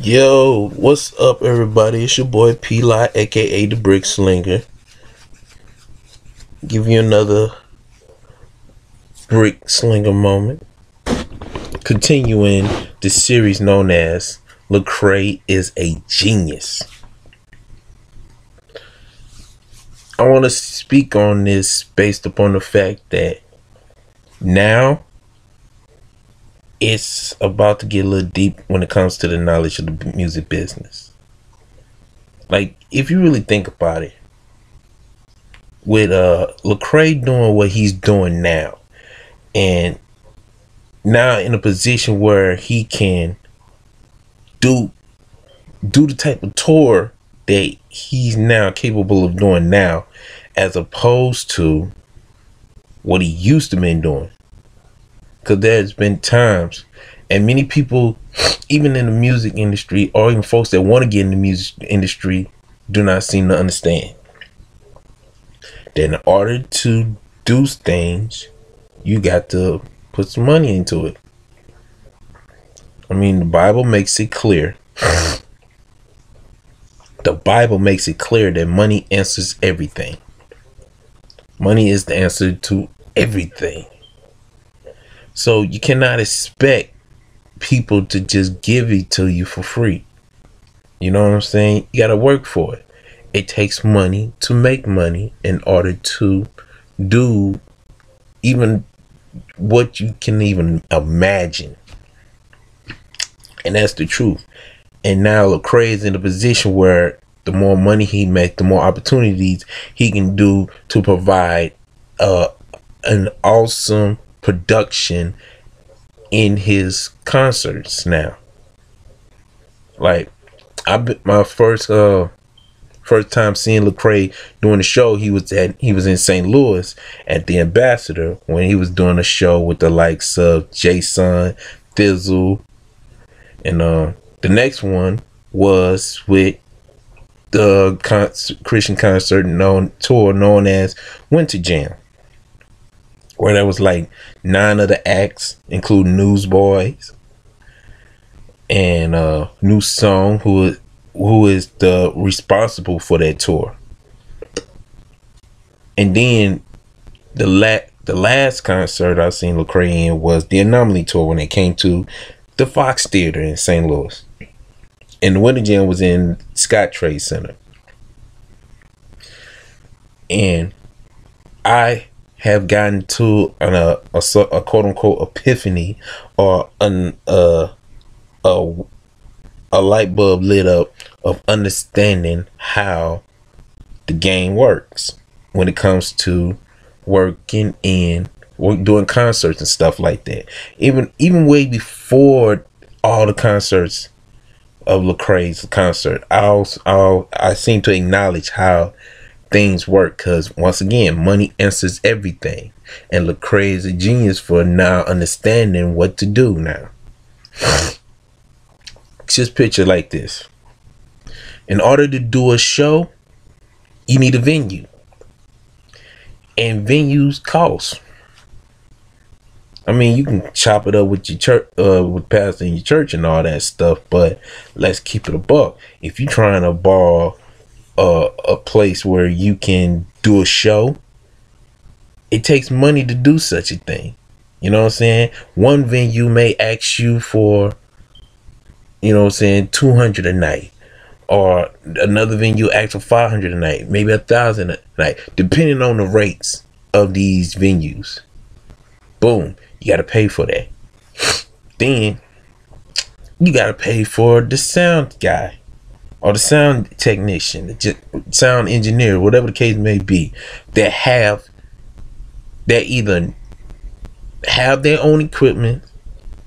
Yo, what's up, everybody? It's your boy P Lot, aka the Brick Slinger. Give you another Brick Slinger moment. Continuing the series known as LeCrae is a Genius. I want to speak on this based upon the fact that now it's about to get a little deep when it comes to the knowledge of the music business. Like, if you really think about it, with LeCrae doing what he's doing now, and now in a position where he can do the type of tour that he's now capable of doing now, as opposed to what he used to been doing. Because there's been times, and many people, even in the music industry, or even folks that want to get in the music industry, do not seem to understand that in order to do things, you got to put some money into it. I mean, the Bible makes it clear. The Bible makes it clear that money answers everything. Money is the answer to everything. So you cannot expect people to just give it to you for free. You know what I'm saying? You got to work for it. It takes money to make money in order to do even what you can even imagine. And that's the truth. And now LeCrae is in a position where the more money he makes, the more opportunities he can do to provide an awesome production in his concerts now. Like, my first time seeing LeCrae doing the show, he was in St. Louis at the Ambassador when he was doing a show with the likes of Jason, Thizzle, and the next one was with the Christian concert tour known as Winter Jam, where there was like 9 other acts, including Newsboys and New Song, who is the responsible for that tour. And then the last concert I seen LeCrae in was the Anomaly tour when they came to the Fox Theater in St. Louis. And the Winter Jam was in Scott Trade Center. And I have gotten to a quote unquote epiphany, or a light bulb lit up of understanding how the game works when it comes to doing concerts and stuff like that. Even way before all the concerts of LeCrae's concert, I seem to acknowledge how things work, because once again, money answers everything, and LeCrae is a genius for now understanding what to do now. Just picture like this: in order to do a show, you need a venue, and venues cost. I mean, you can chop it up with your church, with pastor in your church and all that stuff, but let's keep it a buck. If you're trying to borrow a place where you can do a show, it takes money to do such a thing. You know what I'm saying? One venue may ask you for, you know what I'm saying, $200 a night, or another venue asks for $500 a night, maybe $1,000 a night, depending on the rates of these venues. Boom, you got to pay for that. Then you got to pay for the sound guy, or the sound technician, the sound engineer, whatever the case may be, that either have their own equipment,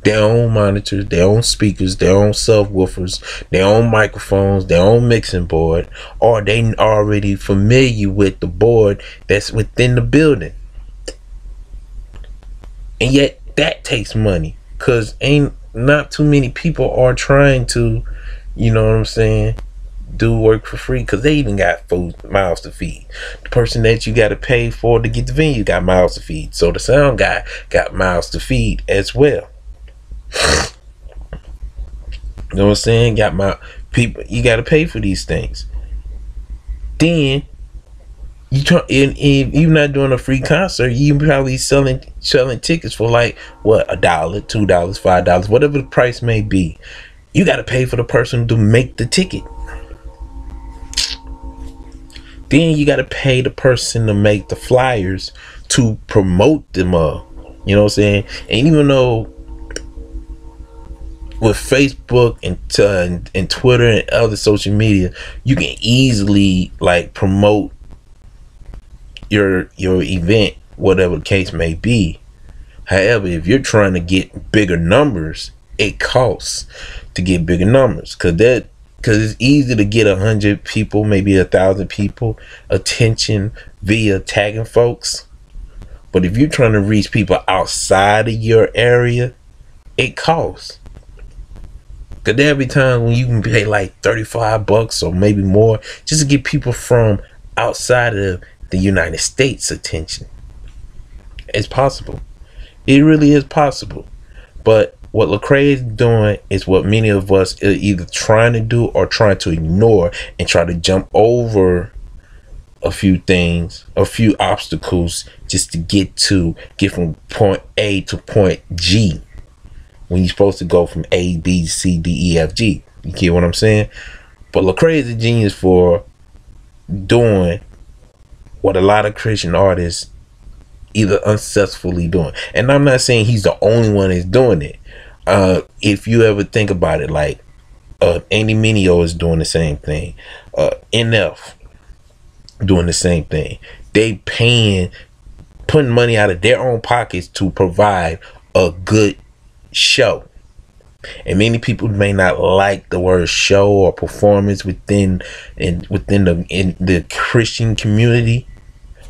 their own monitors, their own speakers, their own subwoofers, their own microphones, their own mixing board, or they already familiar with the board that's within the building. And yet that takes money, because not too many people are trying to, you know what I'm saying, do work for free, because they even got mouths to feed. The person that you got to pay for to get the venue got mouths to feed, so the sound guy got mouths to feed as well. You know what I'm saying? Got my people. You got to pay for these things. Then you try, and if you're not doing a free concert, you probably selling tickets for like what, $1, $2, $5, whatever the price may be. You got to pay for the person to make the ticket. Then you got to pay the person to make the flyers to promote them up. You know what I'm saying? And even though with Facebook and Twitter and other social media, you can easily like promote your event, whatever the case may be. However, if you're trying to get bigger numbers, it costs to get bigger numbers, because it's easy to get 100 people, maybe 1,000 people attention via tagging folks. But if you're trying to reach people outside of your area, it costs. Because there'll be times when you can pay like $35 or maybe more just to get people from outside of the United States attention. It's possible. It really is possible. But what LeCrae is doing is what many of us are either trying to do or trying to ignore and try to jump over a few things, a few obstacles, just to get from point A to point G, when you're supposed to go from A, B, C, D, E, F, G. You get what I'm saying? But LeCrae is a genius for doing what a lot of Christian artists either unsuccessfully doing. And I'm not saying he's the only one that's doing it. If you ever think about it, like Andy Mineo is doing the same thing. NF doing the same thing. They putting money out of their own pockets to provide a good show. And many people may not like the word show or performance within the Christian community,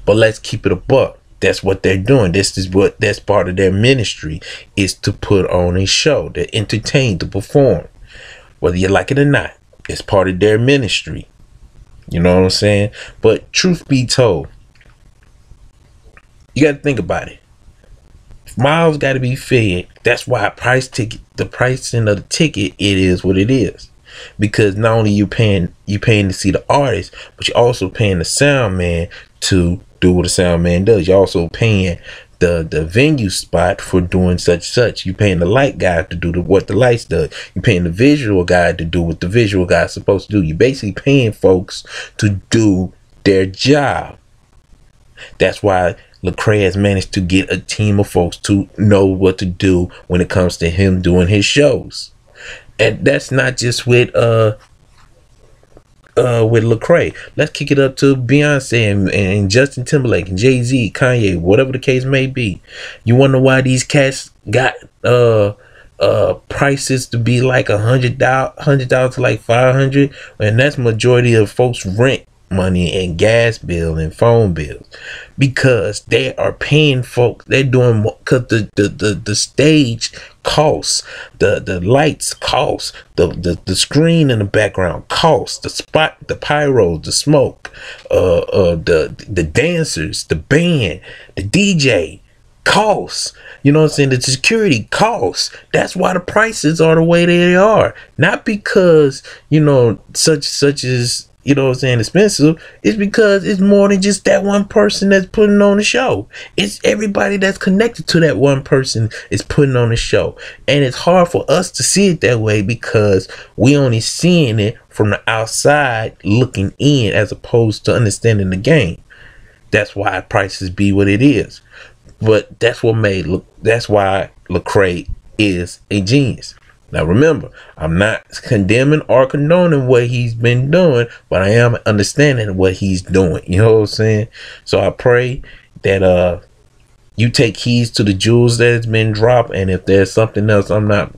but let's keep it a buck. That's what they're doing. That's part of their ministry, is to put on a show, to entertain, to perform. Whether you like it or not, it's part of their ministry. You know what I'm saying? But truth be told, you got to think about it. Miles got to be fed. That's why the pricing of the ticket, it is what it is. Because not only you paying to see the artist, but you're also paying the sound man to do what the sound man does. You're also paying the venue spot for doing such. You're paying the light guy to do what the lights does. You're paying the visual guy to do what the visual guy is supposed to do. You're basically paying folks to do their job. That's why LeCrae has managed to get a team of folks to know what to do when it comes to him doing his shows. And that's not just with LeCrae. Let's kick it up to Beyonce and Justin Timberlake and Jay-Z, Kanye, whatever the case may be. You wonder why these cats got prices to be like $100 to like $500, and that's majority of folks' rent money and gas bill and phone bills, because they are paying folks. They're doing, because the stage costs, the lights cost, the screen in the background costs, the spot, the pyro, the smoke, the dancers, the band, the DJ costs. You know what I'm saying? The security costs. That's why the prices are the way they are. Not because, such as, you know what I'm saying, expensive. It's because it's more than just that one person that's putting on the show. It's everybody that's connected to that one person is putting on the show. And it's hard for us to see it that way, because we only seeing it from the outside looking in, as opposed to understanding the game. That's why prices be what it is. But that's why LeCrae is a genius. Now remember, I'm not condemning or condoning what he's been doing, but I am understanding what he's doing. You know what I'm saying? So I pray that you take heed to the jewels that has been dropped, and if there's something else I'm not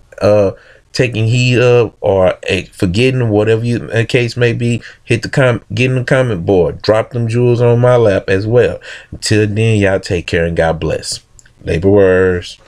taking heed of or forgetting, whatever the case may be, get in the comment board, drop them jewels on my lap as well. Until then, y'all take care and God bless. Laborers.